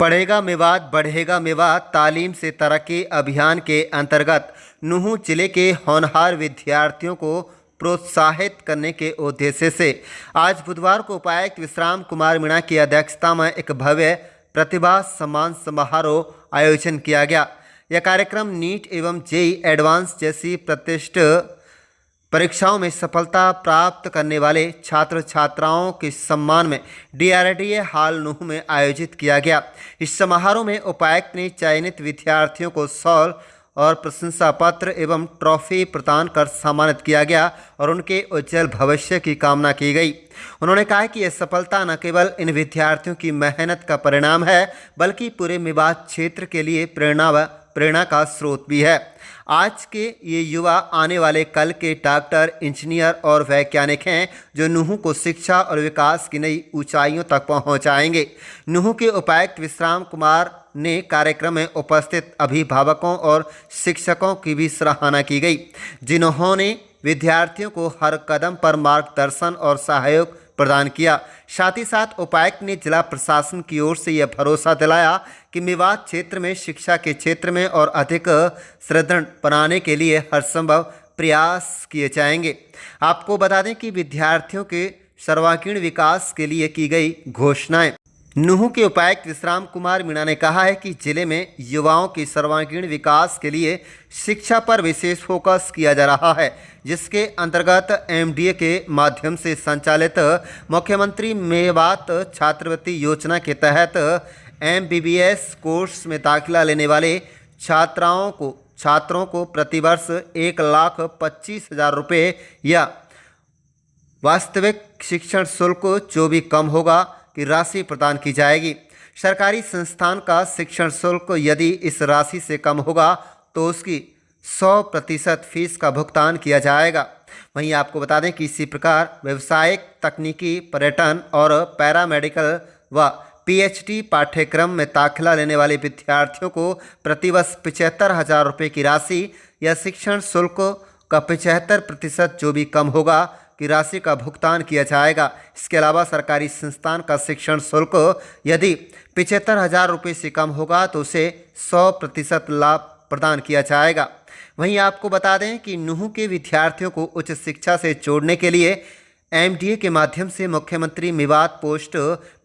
पढ़ेगा मेवात बढ़ेगा मेवात तालीम से तरक्की अभियान के अंतर्गत नूंह जिले के होनहार विद्यार्थियों को प्रोत्साहित करने के उद्देश्य से आज बुधवार को उपायुक्त विश्राम कुमार मीणा की अध्यक्षता में एक भव्य प्रतिभा सम्मान समारोह आयोजन किया गया। यह कार्यक्रम नीट एवं जेईई एडवांस जैसी प्रतिष्ठित परीक्षाओं में सफलता प्राप्त करने वाले छात्र छात्राओं के सम्मान में डीआरडीए हॉल नूंह में आयोजित किया गया। इस समारोह में उपायुक्त ने चयनित विद्यार्थियों को शॉल और प्रशंसा पत्र एवं ट्रॉफी प्रदान कर सम्मानित किया गया और उनके उज्जवल भविष्य की कामना की गई। उन्होंने कहा कि यह सफलता न केवल इन विद्यार्थियों की मेहनत का परिणाम है बल्कि पूरे मेवात क्षेत्र के लिए प्रेरणा का स्रोत भी है। आज के ये युवा आने वाले कल के डॉक्टर, इंजीनियर और वैज्ञानिक हैं जो नूंह को शिक्षा और विकास की नई ऊंचाइयों तक पहुंचाएंगे। नूंह के उपायुक्त विश्राम कुमार ने कार्यक्रम में उपस्थित अभिभावकों और शिक्षकों की भी सराहना की गई, जिन्होंने विद्यार्थियों को हर कदम पर मार्गदर्शन और सहयोग प्रदान किया। साथ ही साथ उपायुक्त ने जिला प्रशासन की ओर से यह भरोसा दिलाया कि मेवात क्षेत्र में शिक्षा के क्षेत्र में और अधिक सुदृढ़ बनाने के लिए हर संभव प्रयास किए जाएंगे। आपको बता दें कि विद्यार्थियों के सर्वांगीण विकास के लिए की गई घोषणाएं। नूंह के उपायुक्त विश्राम कुमार मीणा ने कहा है कि जिले में युवाओं के सर्वांगीण विकास के लिए शिक्षा पर विशेष फोकस किया जा रहा है, जिसके अंतर्गत एमडीए के माध्यम से संचालित मुख्यमंत्री मेवात छात्रवृत्ति योजना के तहत एमबीबीएस कोर्स में दाखिला लेने वाले छात्रों को प्रतिवर्ष 1,25,000 रुपये या वास्तविक शिक्षण शुल्क जो भी कम होगा की राशि प्रदान की जाएगी। सरकारी संस्थान का शिक्षण शुल्क यदि इस राशि से कम होगा तो उसकी 100% फीस का भुगतान किया जाएगा। वहीं आपको बता दें कि इसी प्रकार व्यवसायिक, तकनीकी, पर्यटन और पैरामेडिकल व पीएचडी पाठ्यक्रम में दाखिला लेने वाले विद्यार्थियों को प्रतिवर्ष 75,000 रुपये की राशि या शिक्षण शुल्क का 75% जो भी कम होगा की राशि का भुगतान किया जाएगा। इसके अलावा सरकारी संस्थान का शिक्षण शुल्क यदि 75,000 रुपये से कम होगा तो उसे 100% लाभ प्रदान किया जाएगा। वहीं आपको बता दें कि नूंह के विद्यार्थियों को उच्च शिक्षा से जोड़ने के लिए एमडीए के माध्यम से मुख्यमंत्री मेवात पोस्ट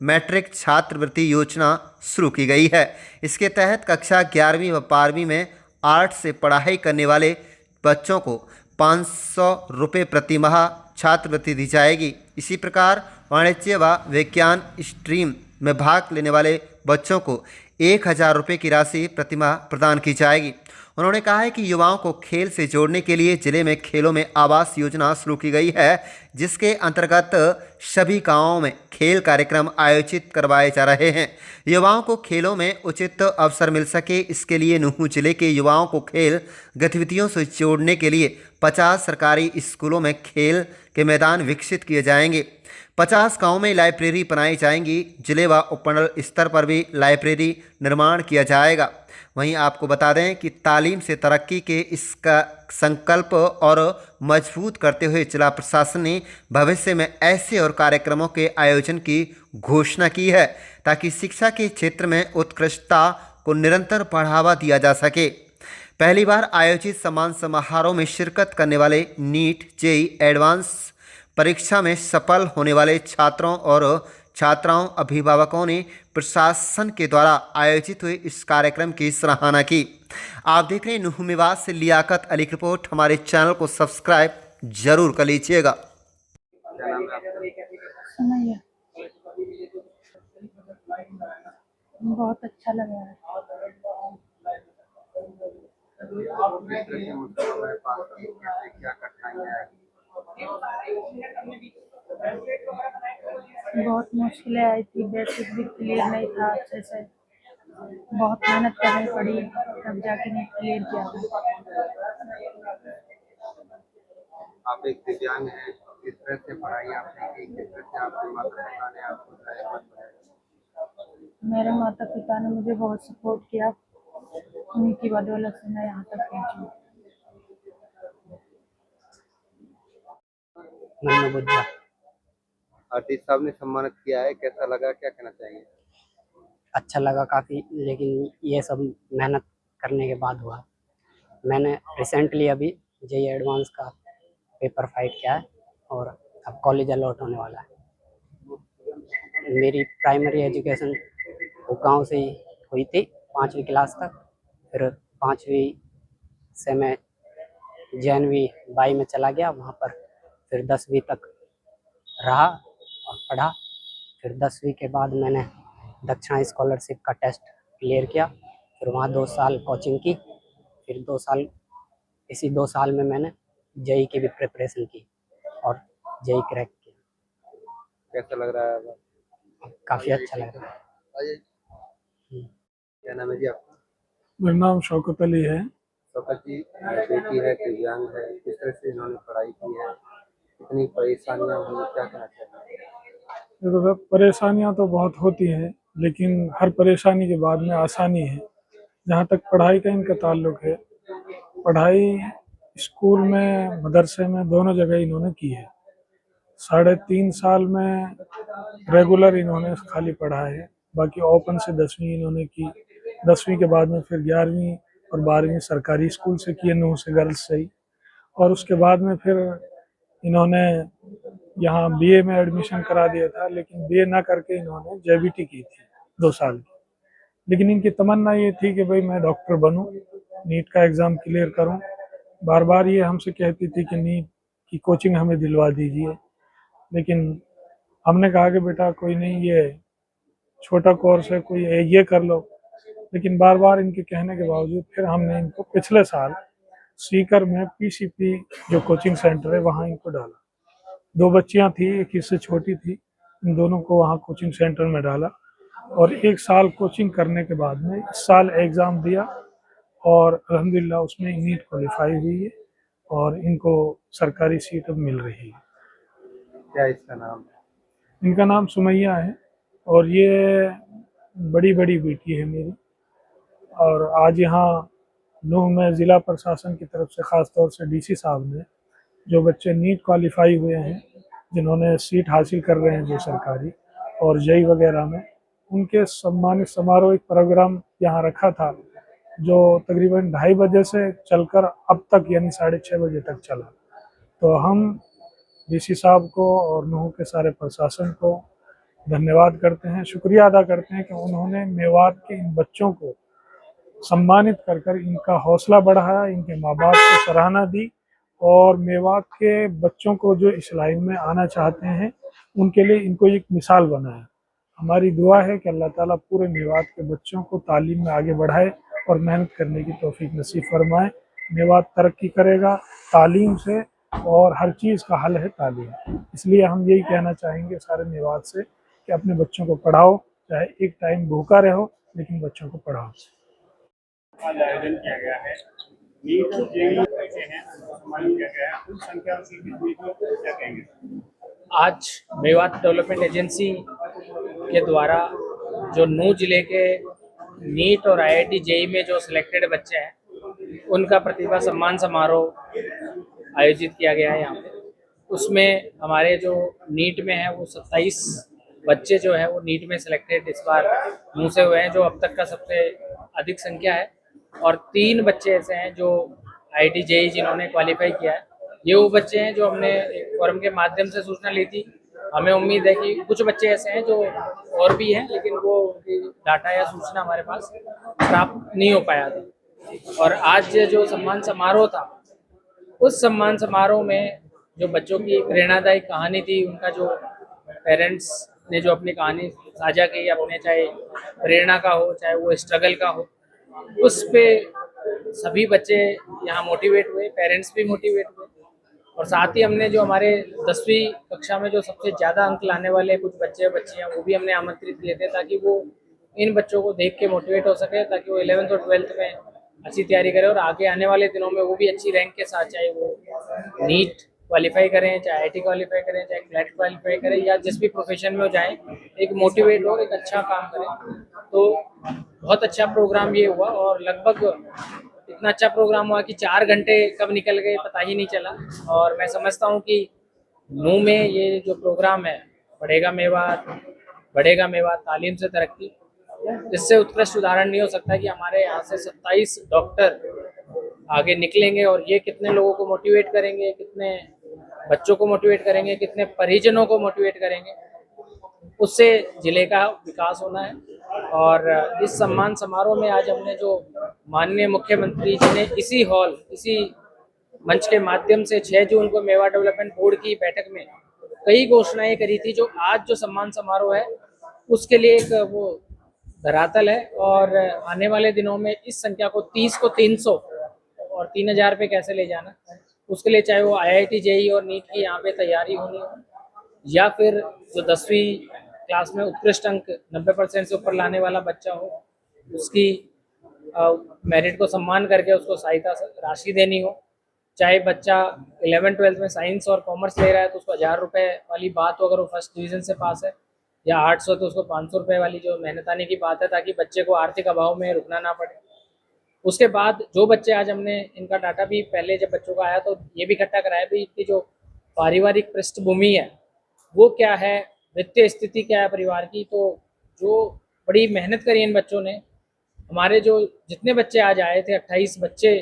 मैट्रिक छात्रवृत्ति योजना शुरू की गई है। इसके तहत कक्षा 11वीं व 12वीं में आर्ट से पढ़ाई करने वाले बच्चों को 500 रुपये प्रति माह छात्रवृत्ति दी जाएगी। इसी प्रकार वाणिज्य व विज्ञान स्ट्रीम में भाग लेने वाले बच्चों को 1,000 रुपये की राशि प्रतिमाह प्रदान की जाएगी। उन्होंने कहा है कि युवाओं को खेल से जोड़ने के लिए जिले में खेलों में आवास योजना शुरू की गई है, जिसके अंतर्गत सभी गांवों में खेल कार्यक्रम आयोजित करवाए जा रहे हैं। युवाओं को खेलों में उचित अवसर मिल सके, इसके लिए नूंह जिले के युवाओं को खेल गतिविधियों से जोड़ने के लिए 50 सरकारी स्कूलों में खेल के मैदान विकसित किए जाएंगे। 50 गाँव में लाइब्रेरी बनाई जाएंगी। जिले व उपमंडल स्तर पर भी लाइब्रेरी निर्माण किया जाएगा। वहीं आपको बता दें कि तालीम से तरक्की के इसका संकल्प और मजबूत करते हुए जिला प्रशासन ने भविष्य में ऐसे और कार्यक्रमों के आयोजन की घोषणा की है ताकि शिक्षा के क्षेत्र में उत्कृष्टता को निरंतर बढ़ावा दिया जा सके। पहली बार आयोजित सम्मान समारोह में शिरकत करने वाले नीट, जेईई एडवांस परीक्षा में सफल होने वाले छात्रों और छात्राओं, अभिभावकों ने प्रशासन के द्वारा आयोजित हुए इस कार्यक्रम की सराहना की। आप देख रहे हैं नूंह मेवात से लियाकत अली की रिपोर्ट। हमारे चैनल को सब्सक्राइब जरूर कर लीजिएगा। बहुत अच्छा लगा है। बहुत मुश्किलें आई थी, बेसिक भी क्लियर नहीं था अच्छे से, बहुत मेहनत करनी पड़ी तब जाके नीट क्लियर किया था। आप एक दिव्यांग हैं, किस तरह से पढ़ाई आपने की, किस तरह से आपके माता पिता ने आपको मेरे माता पिता ने मुझे बहुत सपोर्ट किया, उनकी बदौलत से मैं यहाँ तक पहुँची। आर्टिस्ट साहब ने सम्मानित किया है, कैसा लगा, क्या कहना चाहिए? अच्छा लगा काफ़ी, लेकिन ये सब मेहनत करने के बाद हुआ। मैंने रिसेंटली अभी जेई एडवांस का पेपर फाइट किया है और अब कॉलेज अलॉट होने वाला है। मेरी प्राइमरी एजुकेशन वो गांव से ही हुई थी 5वीं क्लास तक। फिर 5वीं से मैं JNV बाई में चला गया, वहाँ पर फिर 10वीं तक रहा और पढ़ा। फिर 10वीं के बाद मैंने दक्षिणा स्कॉलरशिप का टेस्ट क्लियर किया, फिर वहाँ 2 साल कोचिंग की। फिर 2 साल, इसी 2 साल में मैंने जेई की भी प्रिपरेशन की और जेई क्रैक किया। कैसा लग रहा है अब? काफ़ी अच्छा लग रहा है। क्या नाम है जी आपका? मेरा नाम शौकत अली है। शौकत जी, बेटी है, दिव्यांग है, किस तरह से इन्होंने पढ़ाई की है, कितनी परेशानियां हुई, क्या कहना चाहते हैं? देखो सर, परेशानियां तो बहुत होती हैं, लेकिन हर परेशानी के बाद में आसानी है। जहाँ तक पढ़ाई का इनका ताल्लुक है, पढ़ाई स्कूल में मदरसे में दोनों जगह इन्होंने की है। 3.5 साल में रेगुलर इन्होंने खाली पढ़ा है, बाकी ओपन से 10वीं इन्होंने की। 10वीं के बाद में फिर 11वीं और 12वीं सरकारी स्कूल से किए, नूह से, गर्ल्स से ही। और उसके बाद में फिर इन्होंने यहाँ बीए में एडमिशन करा दिया था, लेकिन बीए ना करके इन्होंने JBT की थी 2 साल की। लेकिन इनकी तमन्ना ये थी कि भाई मैं डॉक्टर बनूं, नीट का एग्ज़ाम क्लियर करूं। बार बार ये हमसे कहती थी कि नीट की कोचिंग हमें दिलवा दीजिए, लेकिन हमने कहा कि बेटा कोई नहीं, ये छोटा कोर्स है, कोई ये कर लो। लेकिन बार बार इनके कहने के बावजूद फिर हमने इनको पिछले साल सीकर में PCP जो कोचिंग सेंटर है वहाँ इनको डाला। 2 बच्चियाँ थी, एक इससे छोटी थी, इन दोनों को वहाँ कोचिंग सेंटर में डाला और 1 साल कोचिंग करने के बाद में इस साल एग्ज़ाम दिया और अल्हम्दुलिल्लाह उसमें नीट क्वालिफाई हुई है और इनको सरकारी सीट अब मिल रही है। क्या इसका नाम है? इनका नाम सुमैया है और ये बड़ी बड़ी बेटी है मेरी। और आज यहाँ नूह में ज़िला प्रशासन की तरफ से ख़ास तौर से DC साहब ने जो बच्चे नीट क्वालिफाई हुए हैं, जिन्होंने सीट हासिल कर रहे हैं जो सरकारी और जेई वगैरह में, उनके सम्मानित समारोह एक प्रोग्राम यहाँ रखा था जो तकरीबन 2:30 बजे से चलकर अब तक यानी 6:30 बजे तक चला। तो हम DC साहब को और नूह के सारे प्रशासन को धन्यवाद करते हैं, शुक्रिया अदा करते हैं कि उन्होंने मेवात के इन बच्चों को सम्मानित कर कर इनका हौसला बढ़ाया, इनके माँ बाप को सराहना दी और मेवात के बच्चों को जो इस लाइन में आना चाहते हैं उनके लिए इनको एक मिसाल बनाया। हमारी दुआ है कि अल्लाह ताला पूरे मेवात के बच्चों को तालीम में आगे बढ़ाए और मेहनत करने की तौफीक नसीब फरमाए। मेवात तरक्की करेगा तालीम से और हर चीज़ का हल है तालीम। इसलिए हम यही कहना चाहेंगे सारे मेवात से कि अपने बच्चों को पढ़ाओ, चाहे एक टाइम भूखा रहो लेकिन बच्चों को पढ़ाओ। आज आयोजन किया गया है, नीट और जेईई बच्चे हैं, सम्मानित किया गया है, उन संख्या की कितनी थी, क्या कहेंगे? आज मेवात डेवलपमेंट एजेंसी के द्वारा जो नूह जिले के नीट और IIT जेईई में जो सिलेक्टेड बच्चे हैं उनका प्रतिभा सम्मान समारोह आयोजित किया गया है यहाँ पे। उसमें हमारे जो नीट में है वो 27 बच्चे जो है वो नीट में सिलेक्टेड इस बार नूह से हुए हैं, जो अब तक का सबसे अधिक संख्या है। और 3 बच्चे ऐसे हैं जो IIT जेईई जिन्होंने क्वालिफाई किया है। ये वो बच्चे हैं जो हमने एक फोरम के माध्यम से सूचना ली थी। हमें उम्मीद है कि कुछ बच्चे ऐसे हैं जो और भी हैं, लेकिन वो डाटा या सूचना हमारे पास प्राप्त नहीं हो पाया था। और आज जो सम्मान समारोह था, उस सम्मान समारोह में जो बच्चों की प्रेरणादायक कहानी थी, उनका जो पेरेंट्स ने जो अपनी कहानी साझा की, अपने चाहे प्रेरणा का हो चाहे वो स्ट्रगल का हो, उस पे सभी बच्चे यहाँ मोटिवेट हुए, पेरेंट्स भी मोटिवेट हुए। और साथ ही हमने जो हमारे 10वीं कक्षा में जो सबसे ज़्यादा अंक लाने वाले कुछ बच्चे बच्चियाँ वो भी हमने आमंत्रित किए थे, ताकि वो इन बच्चों को देख के मोटिवेट हो सके, ताकि वो 11th और 12th में अच्छी तैयारी करें और आगे आने वाले दिनों में वो भी अच्छी रैंक के साथ, चाहे वो नीट क्वालिफाई करें, चाहे IIT क्वालिफाई करें, चाहे क्लैट क्वालिफाई करें, या जिस भी प्रोफेशन में हो जाएं, एक मोटिवेट हो, एक अच्छा काम करें। तो बहुत अच्छा प्रोग्राम ये हुआ और लगभग इतना अच्छा प्रोग्राम हुआ कि 4 घंटे कब निकल गए पता ही नहीं चला। और मैं समझता हूँ कि नूह में ये जो प्रोग्राम है, बढ़ेगा मेवात तालीम से तरक्की, इससे उत्कृष्ट उदाहरण नहीं हो सकता कि हमारे यहाँ से 27 डॉक्टर आगे निकलेंगे और ये कितने लोगों को मोटिवेट करेंगे, कितने बच्चों को मोटिवेट करेंगे, कितने परिजनों को मोटिवेट करेंगे, उससे जिले का विकास होना है। और इस सम्मान समारोह में आज हमने जो माननीय मुख्यमंत्री जी ने इसी मंच के माध्यम से 6 जून को मेवा डेवलपमेंट बोर्ड की बैठक में कई घोषणाएं करी थी, जो आज जो सम्मान समारोह है उसके लिए एक वो धरातल है। और आने वाले दिनों में इस संख्या को 30 को 300 और 3000 पे कैसे ले जाना, उसके लिए चाहे वो IIT JEE और नीट की यहाँ पे तैयारी होनी हो, या फिर जो 10वीं क्लास में उत्कृष्ट अंक 90% से ऊपर लाने वाला बच्चा हो, उसकी मेरिट को सम्मान करके उसको सहायता राशि देनी हो, चाहे बच्चा 11th-12th में साइंस और कॉमर्स ले रहा है तो उसको 1000 रुपये वाली बात हो अगर वो फर्स्ट डिवीज़न से पास है, या 800 तो उसको 500 रुपये वाली जो मेहनताने की बात है, ताकि बच्चे को आर्थिक अभाव में रुकना ना पड़े। उसके बाद जो बच्चे आज हमने इनका डाटा भी पहले जब बच्चों का आया तो ये भी इकट्ठा कराया भी इनकी जो पारिवारिक पृष्ठभूमि है वो क्या है, वित्तीय स्थिति क्या है परिवार की। तो जो बड़ी मेहनत करी इन बच्चों ने, हमारे जो जितने बच्चे आज आए थे 28 बच्चे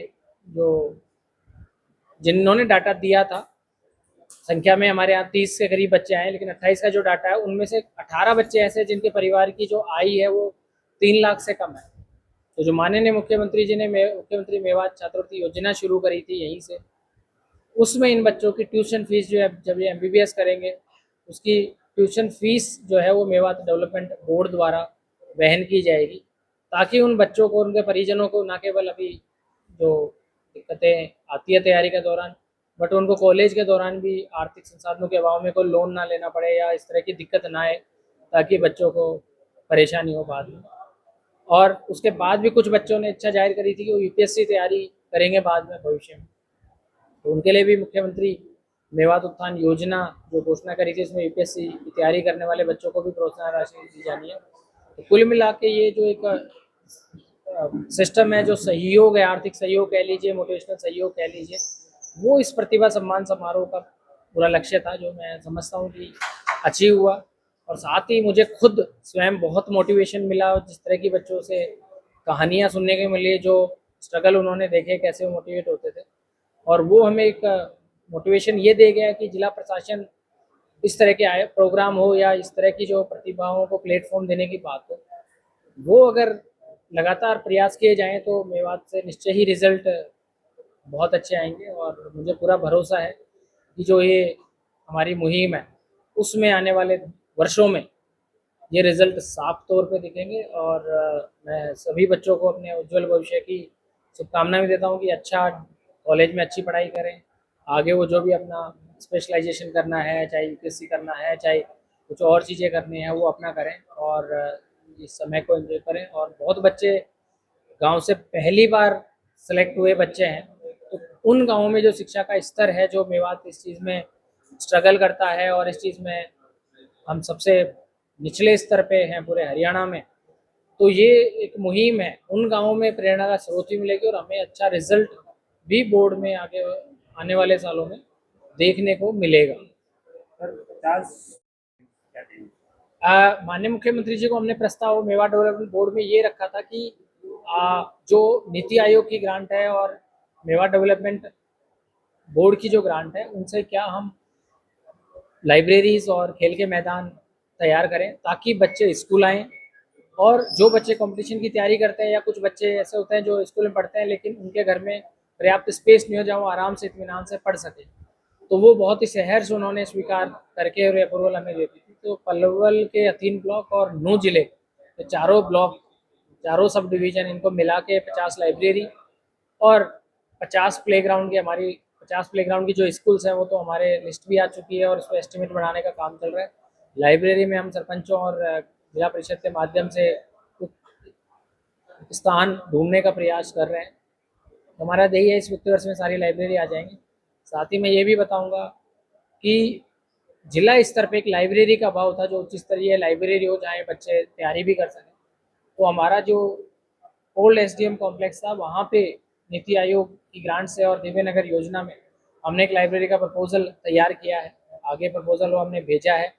जो जिन्होंने डाटा दिया था, संख्या में हमारे यहाँ 30 के करीब बच्चे आए, लेकिन 28 का जो डाटा है उनमें से 18 बच्चे ऐसे जिनके परिवार की जो आय है वो 3 लाख से कम है। तो जो माननीय मुख्यमंत्री जी ने मुख्यमंत्री मेवात छात्रवृत्ति योजना शुरू करी थी यहीं से, उसमें इन बच्चों की ट्यूशन फीस जो है जब ये MBBS करेंगे उसकी ट्यूशन फीस जो है वो मेवात डेवलपमेंट बोर्ड द्वारा वहन की जाएगी, ताकि उन बच्चों को, उनके परिजनों को न केवल अभी जो दिक्कतें आती है तैयारी के दौरान, बट उनको कॉलेज के दौरान भी आर्थिक संसाधनों के अभाव में कोई लोन ना लेना पड़े या इस तरह की दिक्कत ना आए, ताकि बच्चों को परेशानी हो बाद में। और उसके बाद भी कुछ बच्चों ने इच्छा जाहिर करी थी कि वो UPSC तैयारी करेंगे बाद में भविष्य में, तो उनके लिए भी मुख्यमंत्री मेवात उत्थान योजना जो घोषणा करी थी, इसमें UPSC की तैयारी करने वाले बच्चों को भी प्रोत्साहन राशि दी जानी है। तो कुल मिला के ये जो एक सिस्टम है, जो सहयोग है, आर्थिक सहयोग कह लीजिए, मोटिवेशनल सहयोग कह लीजिए, वो इस प्रतिभा सम्मान समारोह का पूरा लक्ष्य था, जो मैं समझता हूँ कि अचीव हुआ। और साथ ही मुझे खुद स्वयं बहुत मोटिवेशन मिला, जिस तरह की बच्चों से कहानियाँ सुनने को मिली, जो स्ट्रगल उन्होंने देखे, कैसे वो मोटिवेट होते थे, और वो हमें एक मोटिवेशन ये दे गया कि जिला प्रशासन इस तरह के आए प्रोग्राम हो या इस तरह की जो प्रतिभाओं को प्लेटफॉर्म देने की बात हो, वो अगर लगातार प्रयास किए जाएं तो मेवात से निश्चय ही रिजल्ट बहुत अच्छे आएंगे। और मुझे पूरा भरोसा है कि जो ये हमारी मुहिम है उसमें आने वाले वर्षों में ये रिजल्ट साफ तौर पे दिखेंगे। और मैं सभी बच्चों को अपने उज्जवल भविष्य की शुभकामनाएं भी देता हूँ कि अच्छा कॉलेज में अच्छी पढ़ाई करें, आगे वो जो भी अपना स्पेशलाइजेशन करना है, चाहे UPSC करना है, चाहे कुछ और चीज़ें करनी है, वो अपना करें और इस समय को एंजॉय करें। और बहुत बच्चे गांव से पहली बार सेलेक्ट हुए बच्चे हैं, तो उन गांवों में जो शिक्षा का स्तर है, जो मेवात इस चीज़ में स्ट्रगल करता है और इस चीज़ में हम सबसे निचले स्तर पे हैं पूरे हरियाणा में, तो ये एक मुहिम है, उन गांवों में प्रेरणा का स्रोत भी मिलेगी और हमें अच्छा रिजल्ट भी बोर्ड में आगे आने वाले सालों में देखने को मिलेगा। सर 50 क्या देंगे? माननीय मुख्यमंत्री जी को हमने प्रस्ताव मेवा डेवलपमेंट बोर्ड में ये रखा था कि जो नीति आयोग की ग्रांट है और मेवा डेवलपमेंट बोर्ड की जो ग्रांट है, उनसे क्या हम लाइब्रेरीज और खेल के मैदान तैयार करें, ताकि बच्चे स्कूल आएँ। और जो बच्चे कंपटीशन की तैयारी करते हैं या कुछ बच्चे ऐसे होते हैं जो स्कूल में पढ़ते हैं लेकिन उनके घर में पर्याप्त स्पेस नहीं हो, जहाँ वो आराम से इत्मीनान से पढ़ सके, तो वो बहुत ही सहर्ष उन्होंने स्वीकार करके और अप्रूवल हमें देती थी। तो पलवल के अथीन ब्लॉक और नूह जिले के चारों ब्लॉक, चारों सब डिवीज़न, इनको मिला के 50 लाइब्रेरी और 50 प्लेग्राउंड की, हमारी 50 प्लेग्राउंड की जो स्कूल्स हैं वो तो हमारे लिस्ट भी आ चुकी है और उस पर एस्टिमेट बनाने का काम चल रहा है। लाइब्रेरी में हम सरपंचों और जिला परिषद के माध्यम से स्थान ढूंढने का प्रयास कर रहे हैं। हमारा यही है इस वित्तीय वर्ष में सारी लाइब्रेरी आ जाएंगी। साथ ही मैं ये भी बताऊंगा कि जिला स्तर पे एक लाइब्रेरी का अभाव था, जो उच्च स्तरीय लाइब्रेरी हो जहाँ बच्चे तैयारी भी कर सकें। तो हमारा जो ओल्ड SDM कॉम्प्लेक्स था, वहाँ पे नीति आयोग की ग्रांट से और दिव्य नगर योजना में हमने एक लाइब्रेरी का प्रपोजल तैयार किया है। आगे प्रपोजल वो हमने भेजा है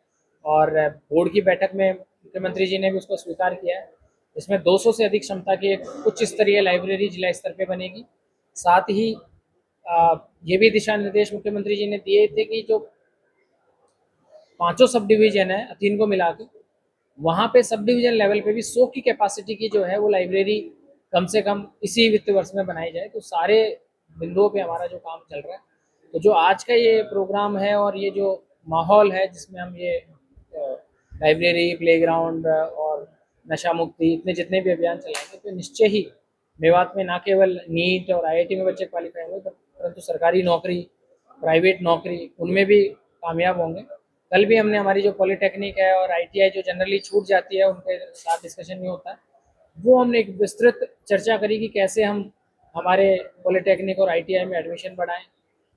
और बोर्ड की बैठक में मुख्यमंत्री जी ने भी उसको स्वीकार किया है। इसमें 200 से अधिक क्षमता की एक उच्च स्तरीय लाइब्रेरी जिला स्तर पे बनेगी। साथ ही ये भी दिशा निर्देश मुख्यमंत्री जी ने दिए थे कि जो 5 सब डिवीजन है 3 को मिला के, वहाँ पे सब डिवीजन लेवल पे भी 100 की कैपेसिटी की जो है वो लाइब्रेरी कम से कम इसी वित्त वर्ष में बनाई जाए। तो सारे बिंदुओं पे हमारा जो काम चल रहा है, तो जो आज का ये प्रोग्राम है और ये जो माहौल है जिसमें हम ये लाइब्रेरी, प्लेग्राउंड और नशा मुक्ति इतने जितने भी अभियान चलाएंगे, तो निश्चय ही मेवात में ना केवल नीट और आईआईटी में बच्चे क्वालिफाई होंगे, परंतु सरकारी नौकरी, प्राइवेट नौकरी, उनमें भी कामयाब होंगे। कल भी हमने हमारी जो पॉलिटेक्निक है और आईटीआई जो जनरली छूट जाती है उनके साथ डिस्कशन नहीं होता है, वो हमने एक विस्तृत चर्चा करी कि कैसे हम हमारे पॉलिटेक्निक और आईटीआई में एडमिशन बढ़ाएं,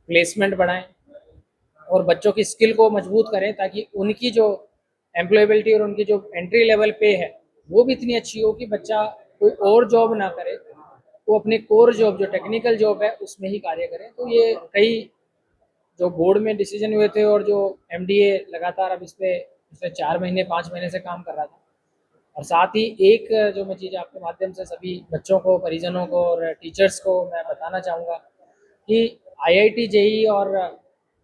प्लेसमेंट बढ़ाएं और बच्चों की स्किल को मजबूत करें, ताकि उनकी जो एम्प्लॉयबिलिटी और उनकी जो एंट्री लेवल पे है वो भी इतनी अच्छी हो कि बच्चा कोई और जॉब ना करे, वो अपने कोर जॉब जो टेक्निकल जॉब है उसमें ही कार्य करें। तो ये कई जो बोर्ड में डिसीजन हुए थे और जो एमडीए लगातार अब इस पे पिछले 4 महीने 5 महीने से काम कर रहा था। और साथ ही एक जो मैं चीज़ आपके माध्यम से सभी बच्चों को, परिजनों को और टीचर्स को मैं बताना चाहूँगा कि आईआईटी जेई और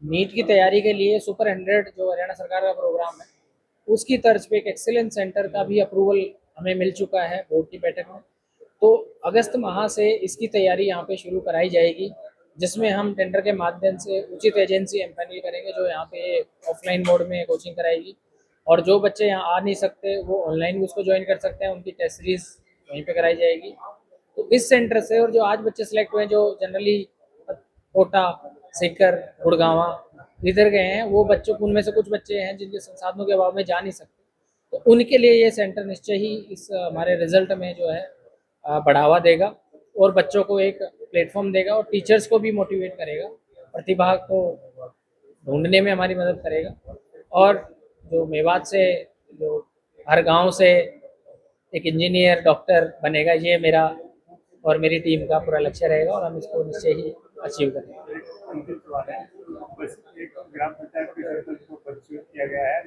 नीट की तैयारी के लिए सुपर 100 जो हरियाणा सरकार का प्रोग्राम है, उसकी तर्ज पे एक एक्सीलेंस सेंटर का भी अप्रूवल हमें मिल चुका है बोर्ड की बैठक में। तो अगस्त माह से इसकी तैयारी यहाँ पे शुरू कराई जाएगी, जिसमें हम टेंडर के माध्यम से उचित एजेंसी एम्पैनल करेंगे जो यहाँ पे ऑफलाइन मोड में कोचिंग कराएगी, और जो बच्चे यहाँ आ नहीं सकते वो ऑनलाइन भी उसको ज्वाइन कर सकते हैं, उनकी टेस्ट सीरीज वहीं पे कराई जाएगी। तो इस सेंटर से और जो आज बच्चे सिलेक्ट हुए हैं जो जनरली कोटा, सीकर, गुड़गांवा इधर गए हैं, वो बच्चों उनमें से कुछ बच्चे हैं जिनके संसाधनों के अभाव में जा नहीं सकते, तो उनके लिए ये सेंटर निश्चय ही इस हमारे रिजल्ट में जो है बढ़ावा देगा और बच्चों को एक प्लेटफॉर्म देगा और टीचर्स को भी मोटिवेट करेगा, प्रतिभा को ढूंढने में हमारी मदद करेगा। और जो मेवात से जो हर गांव से एक इंजीनियर, डॉक्टर बनेगा, ये मेरा और मेरी टीम का पूरा लक्ष्य रहेगा और हम इसको निश्चय ही अचीव करेंगे। अंतिम सवाल है, बस एक ग्राम पंचायत के सरपंच को बदसूरत किया गया है।